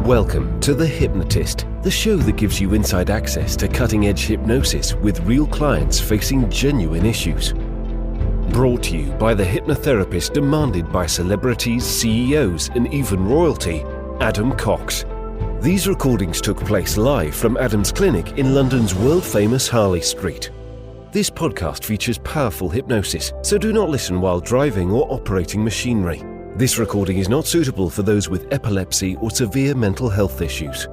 Welcome to The Hypnotist, the show that gives you inside access to cutting-edge hypnosis with real clients facing genuine issues. Brought to you by the hypnotherapist demanded by celebrities, CEOs, and even royalty, Adam Cox. These recordings took place live from Adam's clinic in London's world-famous Harley Street. This podcast features powerful hypnosis, so do not listen while driving or operating machinery. This recording is not suitable for those with epilepsy or severe mental health issues.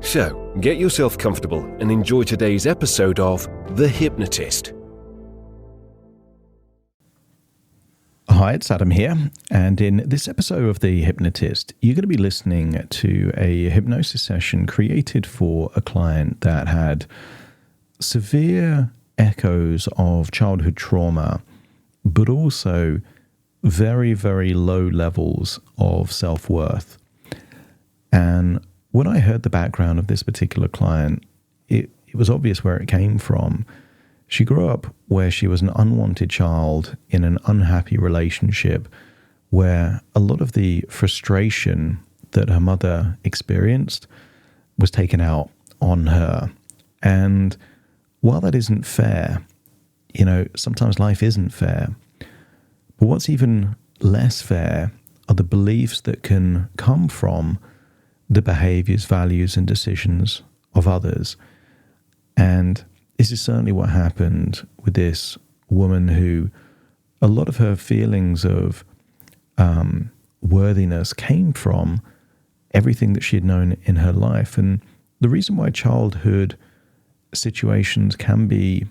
So, get yourself comfortable and enjoy today's episode of The Hypnotist. Hi, it's Adam here, and in this episode of The Hypnotist, you're going to be listening to a hypnosis session created for a client that had severe echoes of childhood trauma, but also very, very low levels of self-worth. And when I heard the background of this particular client, it was obvious where it came from. She grew up where she was an unwanted child in an unhappy relationship where a lot of the frustration that her mother experienced was taken out on her. And while that isn't fair, sometimes life isn't fair. But what's even less fair are the beliefs that can come from the behaviors, values, and decisions of others. And this is certainly what happened with this woman who a lot of her feelings of worthiness came from everything that she had known in her life. And the reason why childhood situations can be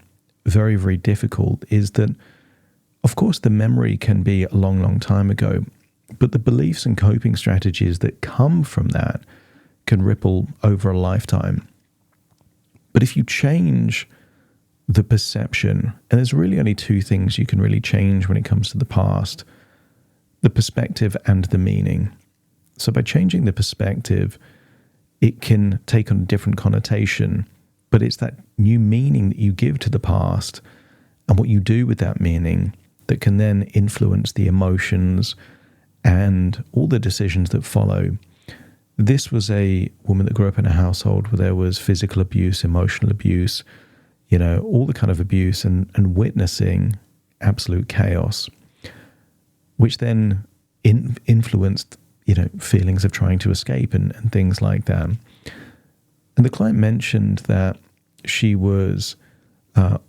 very, very difficult is that, of course, the memory can be a long, long time ago, but the beliefs and coping strategies that come from that can ripple over a lifetime. But if you change the perception, and there's really only two things you can really change when it comes to the past, the perspective and the meaning. So by changing the perspective, it can take on a different connotation, but it's that new meaning that you give to the past and what you do with that meaning that can then influence the emotions and all the decisions that follow. This was a woman that grew up in a household where there was physical abuse, emotional abuse, all the kind of abuse and witnessing absolute chaos, which then influenced, feelings of trying to escape and things like that. And the client mentioned that she was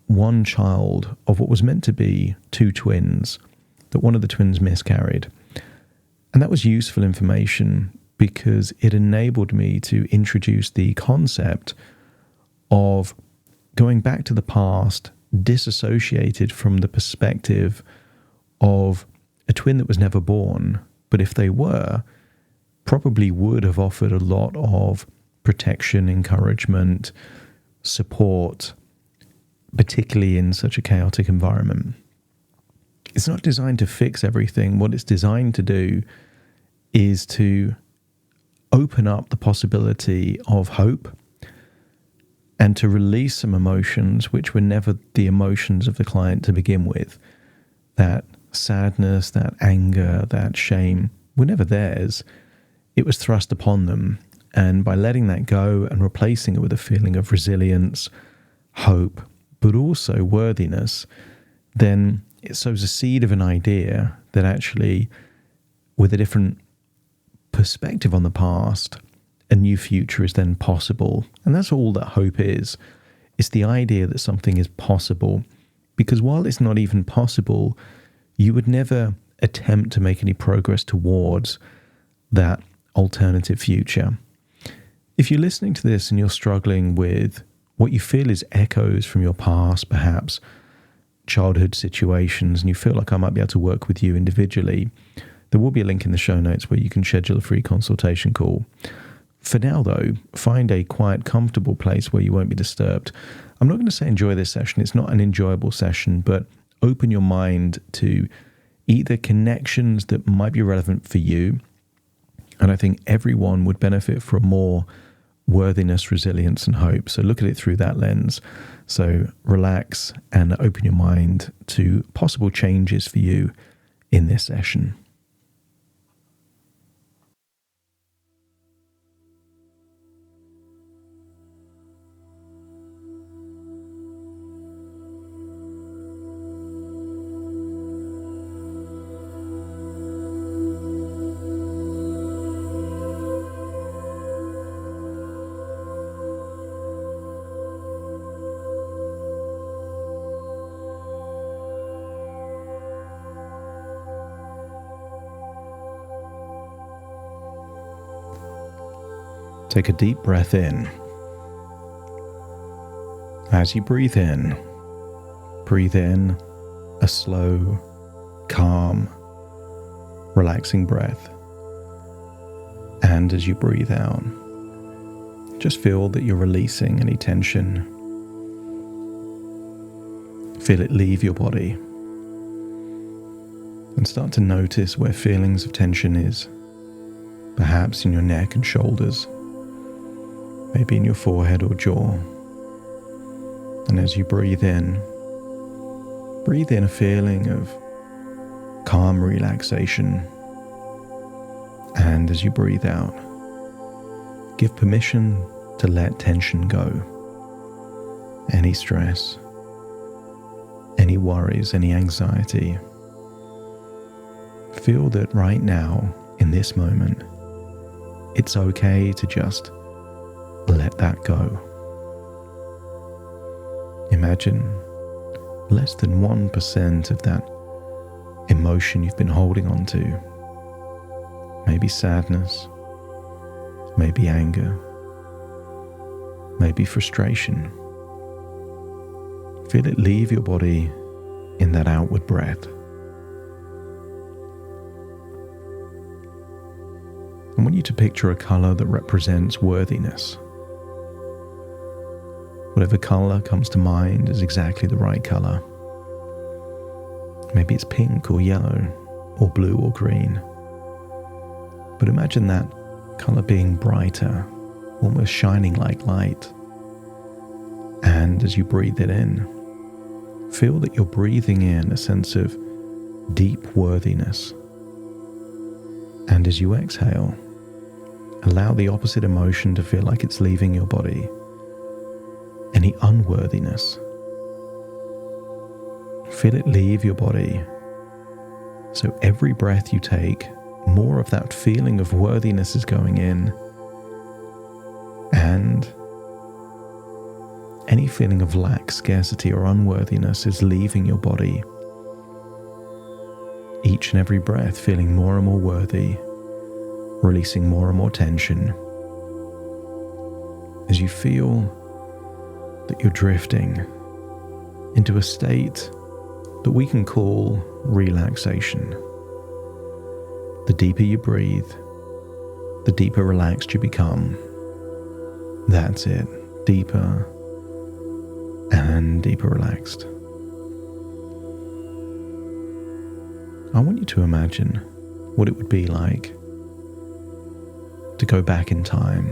one child of what was meant to be two twins, that one of the twins miscarried. And that was useful information because it enabled me to introduce the concept of going back to the past, disassociated from the perspective of a twin that was never born, but if they were, probably would have offered a lot of protection, encouragement, support, particularly in such a chaotic environment. It's not designed to fix everything. What it's designed to do is to open up the possibility of hope and to release some emotions which were never the emotions of the client to begin with. That sadness, that anger, that shame were never theirs. It was thrust upon them. And by letting that go and replacing it with a feeling of resilience, hope, but also worthiness, then it sows a seed of an idea that actually, with a different perspective on the past, a new future is then possible. And that's all that hope is. It's the idea that something is possible. Because while it's not even possible, you would never attempt to make any progress towards that alternative future. If you're listening to this and you're struggling with what you feel is echoes from your past, perhaps childhood situations, and you feel like I might be able to work with you individually, there will be a link in the show notes where you can schedule a free consultation call. For now, though, find a quiet, comfortable place where you won't be disturbed. I'm not going to say enjoy this session. It's not an enjoyable session, but open your mind to either connections that might be relevant for you, and I think everyone would benefit from more worthiness, resilience, and hope. So look at it through that lens. So relax and open your mind to possible changes for you in this session. Take a deep breath in. As you breathe in a slow, calm, relaxing breath. And as you breathe out, just feel that you're releasing any tension. Feel it leave your body. And start to notice where feelings of tension is. Perhaps in your neck and shoulders. Maybe in your forehead or jaw. And as you breathe in a feeling of calm relaxation. And as you breathe out, give permission to let tension go. Any stress, any worries, any anxiety. Feel that right now, in this moment, it's okay to just let that go. Imagine less than 1% of that emotion you've been holding on to. Maybe sadness, maybe anger, maybe frustration. Feel it leave your body in that outward breath. I want you to picture a color that represents worthiness. Whatever color comes to mind is exactly the right color. Maybe it's pink or yellow or blue or green. But imagine that color being brighter, almost shining like light. And as you breathe it in, feel that you're breathing in a sense of deep worthiness. And as you exhale, allow the opposite emotion to feel like it's leaving your body. Any unworthiness. Feel it leave your body. So every breath you take, more of that feeling of worthiness is going in. And any feeling of lack, scarcity, or unworthiness is leaving your body. Each and every breath feeling more and more worthy, releasing more and more tension. As you feel that you're drifting into a state that we can call relaxation. The deeper you breathe, the deeper relaxed you become. That's it, deeper and deeper relaxed. I want you to imagine what it would be like to go back in time.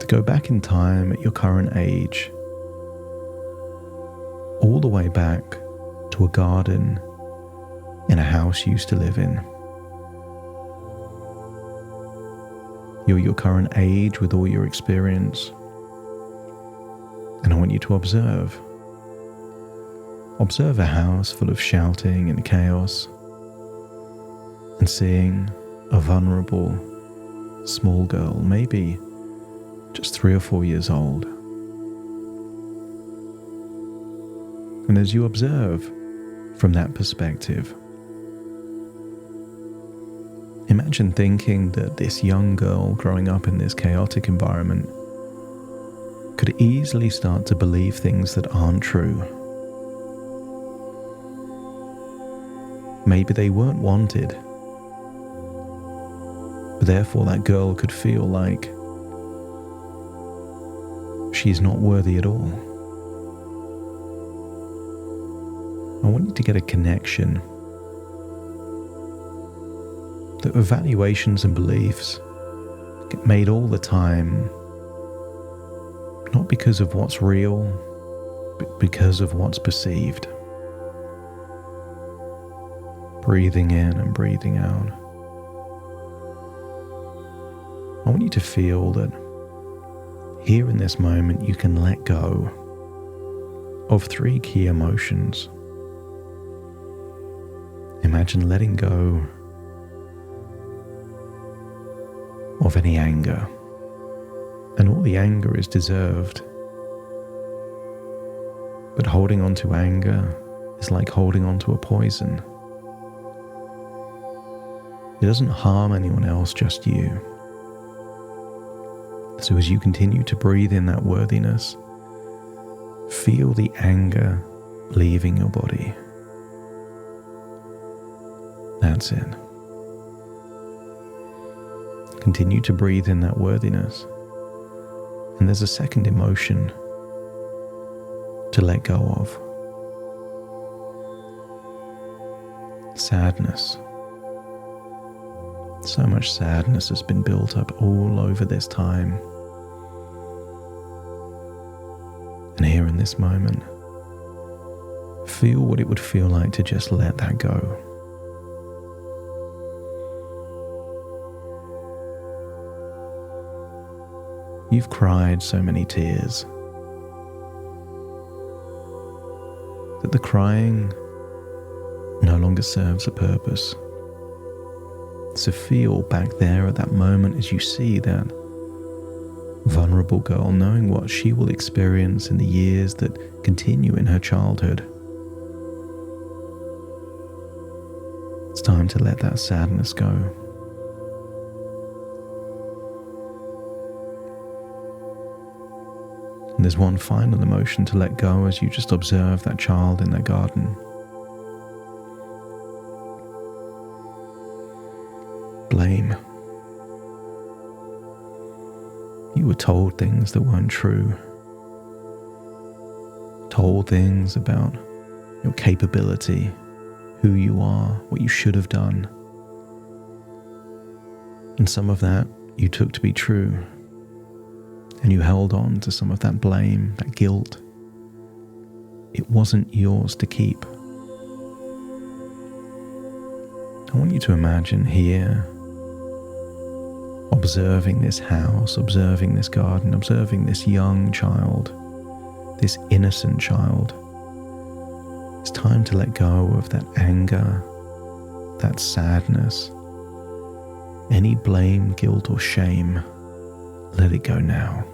To go back in time at your current age, all the way back to a garden in a house you used to live in. You're your current age with all your experience. And I want you to observe. Observe a house full of shouting and chaos, and seeing a vulnerable, small girl, maybe just 3 or 4 years old. And as you observe from that perspective, imagine thinking that this young girl growing up in this chaotic environment could easily start to believe things that aren't true. Maybe they weren't wanted, but therefore that girl could feel like she's not worthy at all. I want you to get a connection that evaluations and beliefs get made all the time, not because of what's real, but because of what's perceived. Breathing in and breathing out. I want you to feel that here in this moment you can let go of 3 key emotions. Imagine letting go of any anger. And all the anger is deserved. But holding on to anger is like holding on to a poison. It doesn't harm anyone else, just you. So as you continue to breathe in that worthiness, feel the anger leaving your body. That's it. Continue to breathe in that worthiness. And there's a second emotion to let go of. Sadness. So much sadness has been built up all over this time. And here in this moment, feel what it would feel like to just let that go. You've cried so many tears that the crying no longer serves a purpose. So feel back there at that moment as you see that vulnerable girl, knowing what she will experience in the years that continue in her childhood. It's time to let that sadness go. And there's one final emotion to let go as you just observe that child in their garden. Blame. You were told things that weren't true. Told things about your capability, who you are, what you should have done. And some of that you took to be true. And you held on to some of that blame, that guilt. It wasn't yours to keep. I want you to imagine here, observing this house, observing this garden, observing this young child, this innocent child. It's time to let go of that anger, that sadness, any blame, guilt, or shame. Let it go now.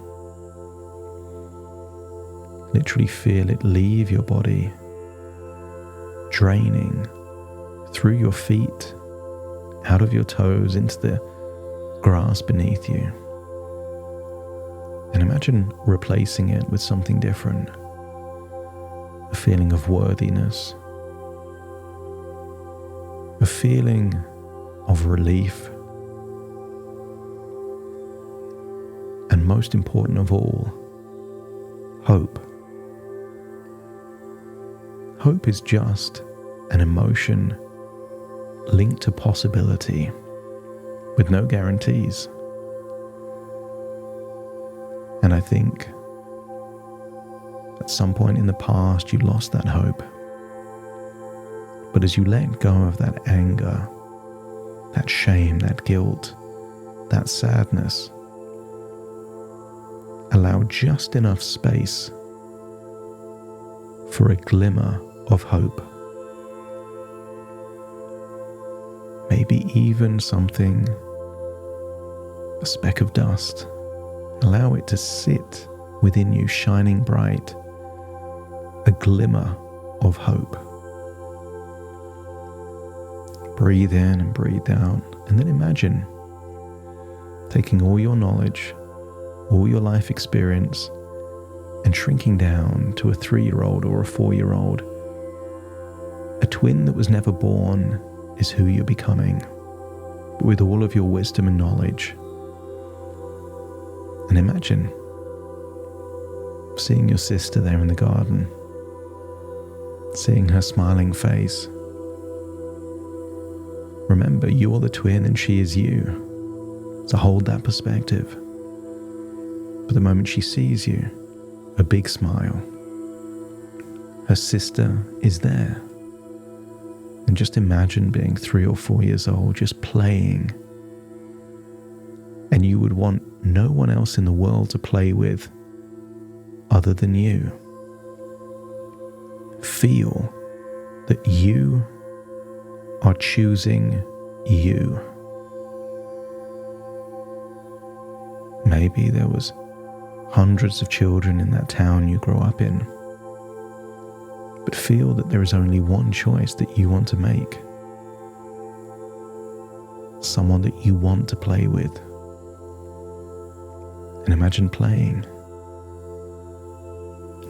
Literally feel it leave your body, draining through your feet, out of your toes into the grass beneath you. And imagine replacing it with something different. A feeling of worthiness, a feeling of relief, and most important of all, hope. Hope is just an emotion linked to possibility with no guarantees. And I think at some point in the past you lost that hope. But as you let go of that anger, that shame, that guilt, that sadness, allow just enough space for a glimmer of hope. Maybe even something, a speck of dust. Allow it to sit within you, shining bright, a glimmer of hope. Breathe in and breathe out, and then imagine taking all your knowledge, all your life experience, and shrinking down to a 3-year-old or a 4-year-old. A twin that was never born is who you're becoming, but with all of your wisdom and knowledge. And imagine seeing your sister there in the garden, seeing her smiling face. Remember, you're the twin and she is you. So hold that perspective. But the moment she sees you, a big smile. Her sister is there. And just imagine being 3 or 4 years old, just playing. And you would want no one else in the world to play with other than you. Feel that you are choosing you. Maybe there was hundreds of children in that town you grew up in. But feel that there is only one choice that you want to make. Someone that you want to play with. And imagine playing.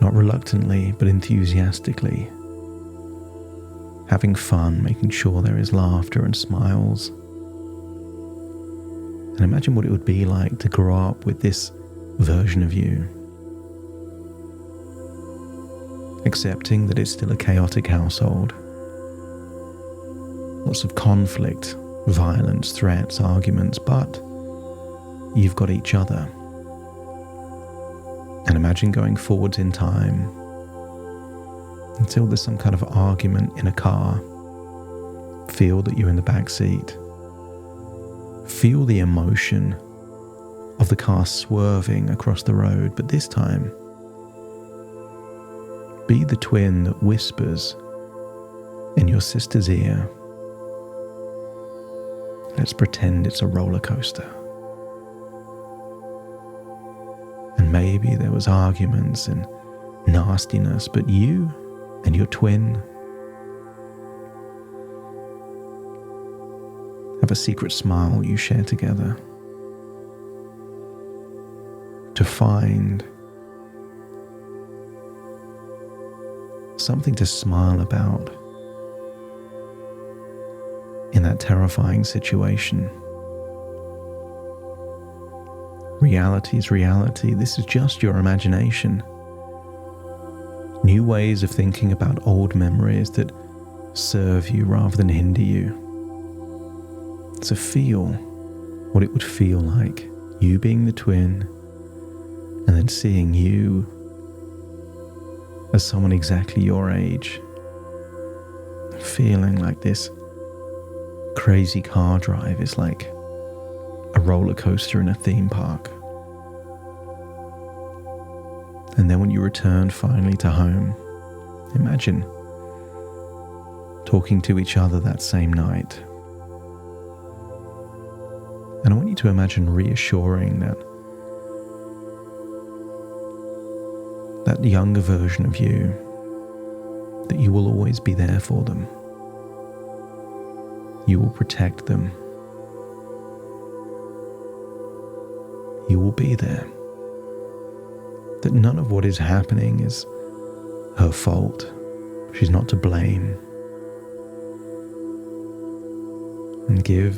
Not reluctantly, but enthusiastically. Having fun, making sure there is laughter and smiles. And imagine what it would be like to grow up with this version of you. Accepting that it's still a chaotic household. Lots of conflict, violence, threats, arguments, but you've got each other. And imagine going forwards in time until there's some kind of argument in a car. Feel that you're in the back seat. Feel the emotion of the car swerving across the road, but this time, be the twin that whispers in your sister's ear, let's pretend it's a roller coaster. And maybe there was arguments and nastiness, but you and your twin have a secret smile you share together to find something to smile about in that terrifying situation. Reality is reality. This is just your imagination. New ways of thinking about old memories that serve you rather than hinder you. So feel what it would feel like, you being the twin, and then seeing you as someone exactly your age, feeling like this crazy car drive is like a roller coaster in a theme park. And then when you return finally to home, imagine talking to each other that same night. And I want you to imagine reassuring that younger version of you, that you will always be there for them. You will protect them. You will be there. That none of what is happening is her fault. She's not to blame. And give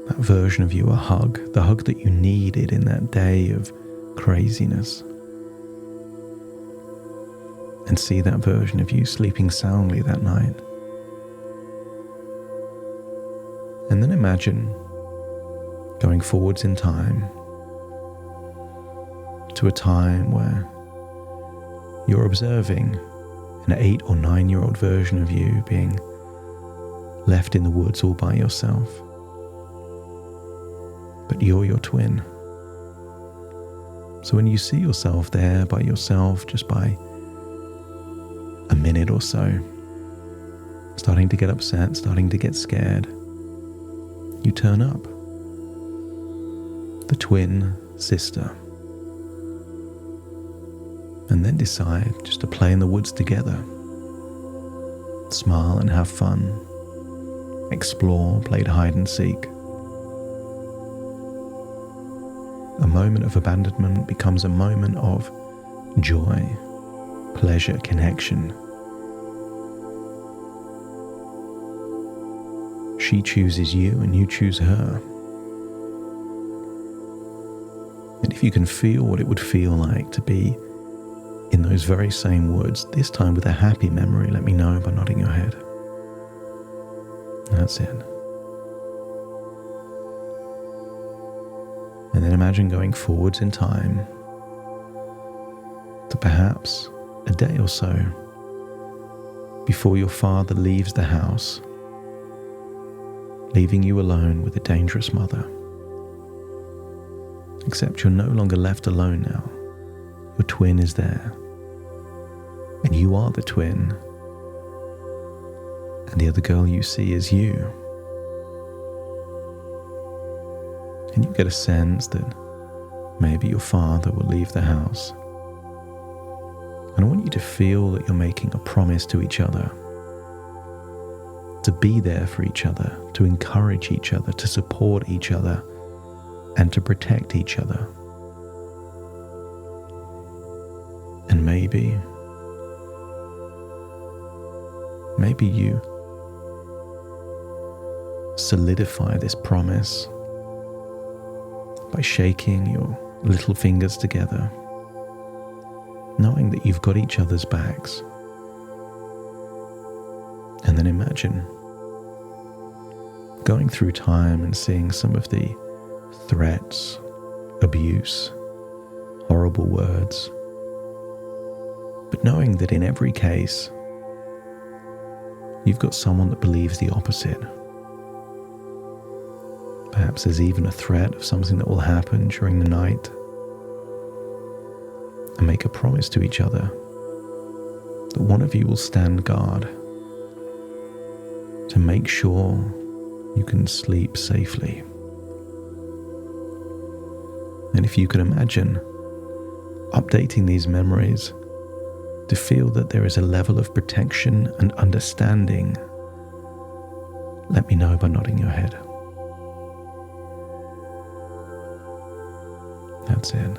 that version of you a hug, the hug that you needed in that day of craziness. And see that version of you sleeping soundly that night. And then imagine going forwards in time to a time where you're observing an 8 or 9-year-old version of you being left in the woods all by yourself. But you're your twin. So when you see yourself there by yourself, just by a minute or so, starting to get upset, starting to get scared, you turn up. The twin sister. And then decide just to play in the woods together. Smile and have fun. Explore, play hide and seek. A moment of abandonment becomes a moment of joy, pleasure, connection. She chooses you and you choose her. And if you can feel what it would feel like to be in those very same woods, this time with a happy memory, let me know by nodding your head. That's it. And then imagine going forwards in time to perhaps a day or so before your father leaves the house, leaving you alone with a dangerous mother. Except you're no longer left alone now. Your twin is there. And you are the twin. And the other girl you see is you. And you get a sense that maybe your father will leave the house. And I want you to feel that you're making a promise to each other. To be there for each other, to encourage each other, to support each other, and to protect each other. And maybe you solidify this promise by shaking your little fingers together, knowing that you've got each other's backs. And then imagine going through time and seeing some of the threats, abuse, horrible words, but knowing that in every case, you've got someone that believes the opposite. Perhaps there's even a threat of something that will happen during the night. And make a promise to each other that one of you will stand guard to make sure you can sleep safely. And if you can imagine updating these memories to feel that there is a level of protection and understanding, let me know by nodding your head. That's it.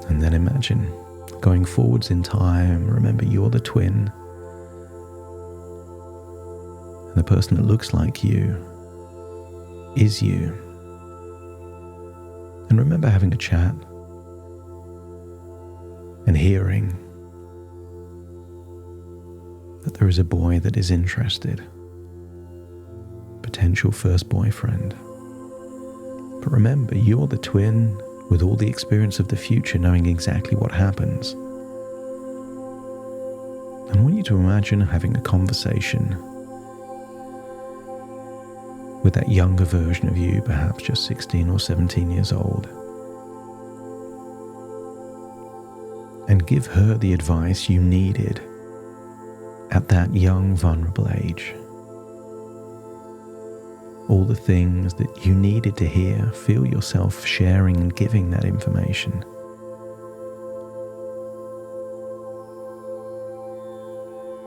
And then imagine going forwards in time. Remember, you're the twin. And the person that looks like you is you. And remember having a chat and hearing that there is a boy that is interested, potential first boyfriend. But remember, you're the twin with all the experience of the future, knowing exactly what happens. And I want you to imagine having a conversation with that younger version of you, perhaps just 16 or 17 years old, and give her the advice you needed at that young, vulnerable age. All the things that you needed to hear, feel yourself sharing and giving that information.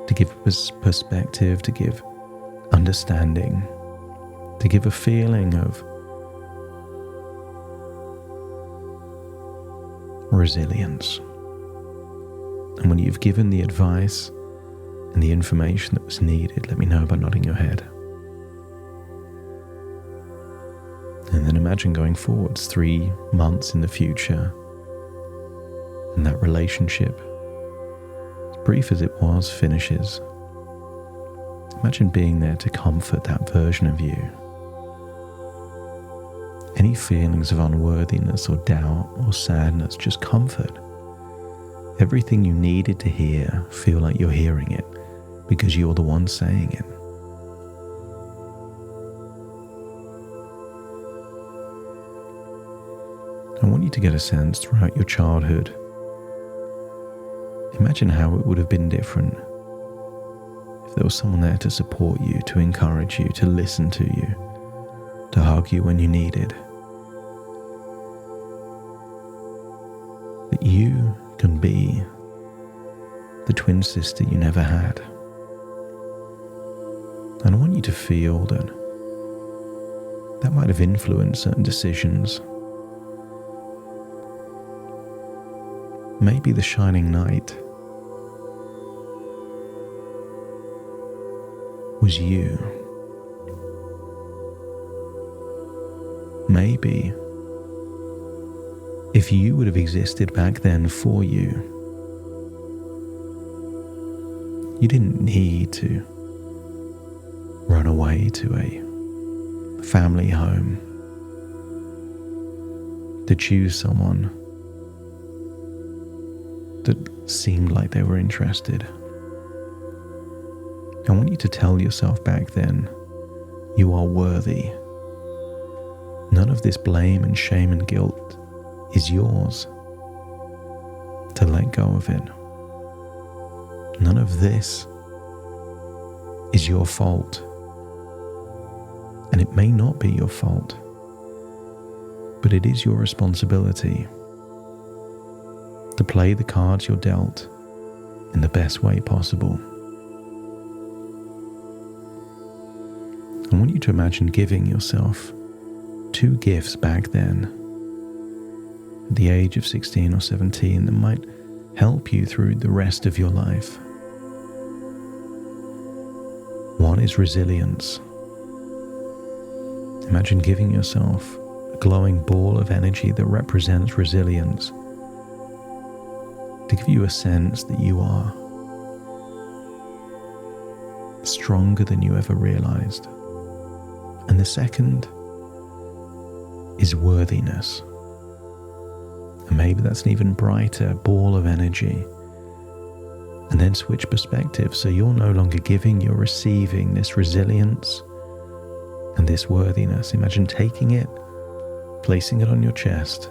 To give perspective, to give understanding, to give a feeling of resilience. And when you've given the advice and the information that was needed, let me know by nodding your head. And then imagine going forwards 3 months in the future, and that relationship, as brief as it was, finishes. Imagine being there to comfort that version of you. Any feelings of unworthiness or doubt or sadness, just comfort. Everything you needed to hear, feel like you're hearing it because you're the one saying it. I want you to get a sense throughout your childhood. Imagine how it would have been different if there was someone there to support you, to encourage you, to listen to you, to hug you when you needed. That you can be the twin sister you never had. And I want you to feel that that might have influenced certain decisions. Maybe the shining knight was you. Maybe if you would have existed back then for you, you didn't need to run away to a family home to choose someone that seemed like they were interested. I want you to tell yourself back then, you are worthy. None of this blame and shame and guilt is yours to let go of it. None of this is your fault. And it may not be your fault, but it is your responsibility to play the cards you're dealt in the best way possible. I want you to imagine giving yourself 2 gifts back then. at the age of 16 or 17 that might help you through the rest of your life. One is resilience. Imagine giving yourself a glowing ball of energy that represents resilience, to give you a sense that you are stronger than you ever realized. And the second is worthiness. And maybe that's an even brighter ball of energy. And then switch perspective, so you're no longer giving, you're receiving this resilience and this worthiness. Imagine taking it, placing it on your chest,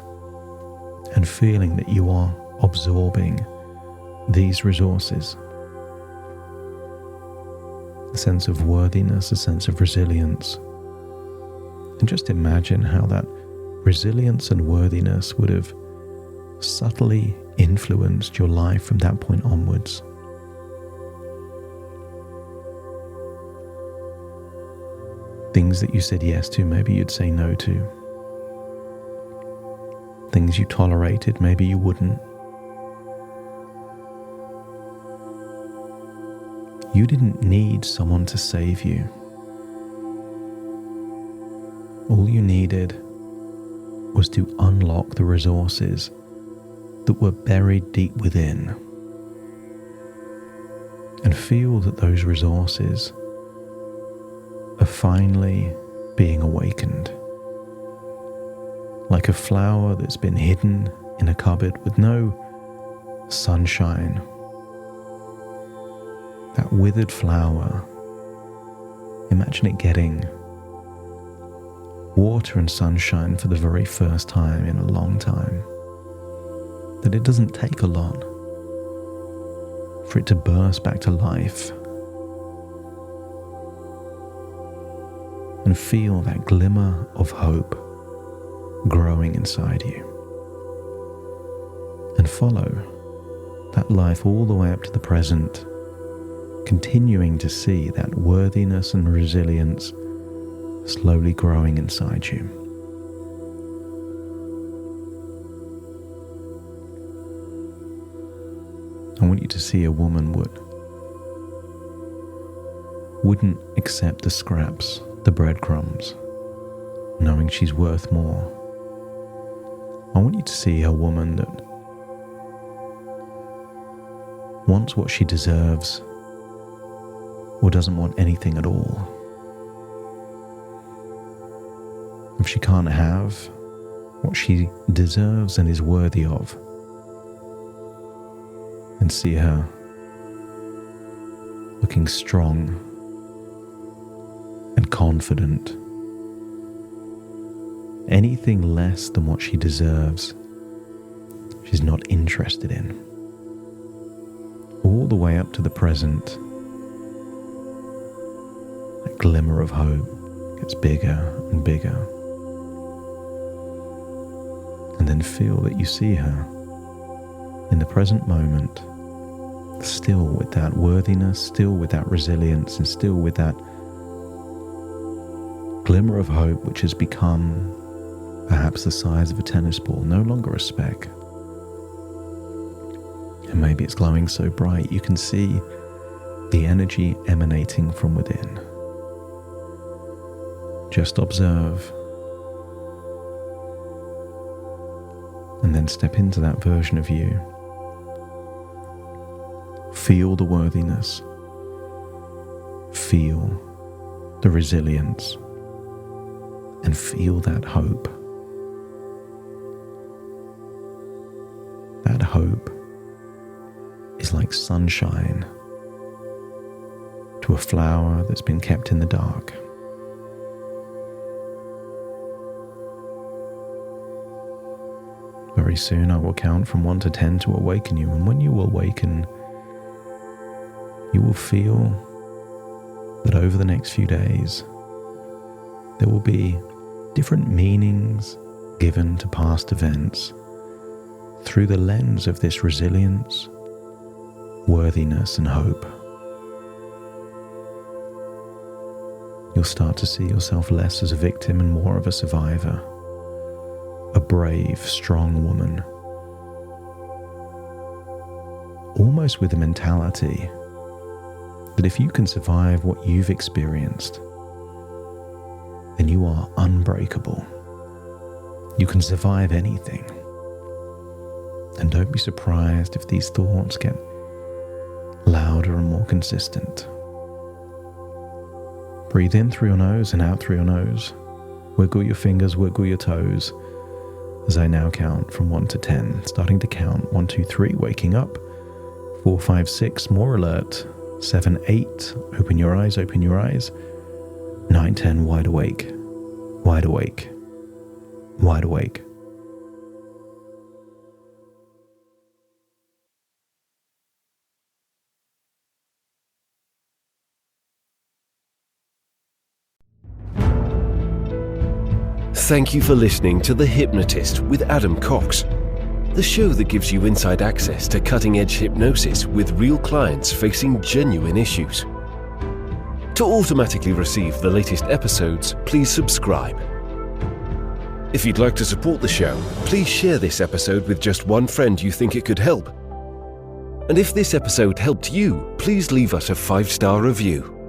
and feeling that you are absorbing these resources. A sense of worthiness, a sense of resilience. And just imagine how that resilience and worthiness would have subtly influenced your life from that point onwards. Things that you said yes to, maybe you'd say no to. Things you tolerated, maybe you wouldn't. You didn't need someone to save you. All you needed was to unlock the resources that were buried deep within, and feel that those resources are finally being awakened. Like a flower that's been hidden in a cupboard with no sunshine. That withered flower, imagine it getting water and sunshine for the very first time in a long time. That it doesn't take a lot for it to burst back to life and feel that glimmer of hope growing inside you, and follow that life all the way up to the present, continuing to see that worthiness and resilience slowly growing inside you. I want you to see a woman wouldn't accept the scraps, the breadcrumbs, knowing she's worth more. I want you to see a woman that wants what she deserves or doesn't want anything at all. If she can't have what she deserves and is worthy of, and see her looking strong and confident. Anything less than what she deserves, she's not interested in. All the way up to the present, that glimmer of hope gets bigger and bigger. And then feel that you see her in the present moment, still with that worthiness, still with that resilience, and still with that glimmer of hope which has become perhaps the size of a tennis ball, no longer a speck. And maybe it's glowing so bright you can see the energy emanating from within. Just observe, and then step into that version of you. Feel the worthiness. Feel the resilience. And feel that hope. That hope is like sunshine to a flower that's been kept in the dark. Very soon I will count from 1 to 10 to awaken you, and when you awaken, you will feel that over the next few days, there will be different meanings given to past events through the lens of this resilience, worthiness, and hope. You'll start to see yourself less as a victim and more of a survivor a brave, strong woman, almost with a mentality that if you can survive what you've experienced, then you are unbreakable. You can survive anything. And don't be surprised if these thoughts get louder and more consistent. Breathe in through your nose and out through your nose. Wiggle your fingers, wiggle your toes, as I now count from 1 to 10. Starting to count 1, 2, 3, waking up. 4, 5, 6, more alert. 7, 8, open your eyes, open your eyes. 9, 10, wide awake, wide awake, wide awake. Thank you for listening to The Hypnotist with Adam Cox, the show that gives you inside access to cutting-edge hypnosis with real clients facing genuine issues. To automatically receive the latest episodes, please subscribe. If you'd like to support the show, please share this episode with just one friend you think it could help. And if this episode helped you, please leave us a 5-star review.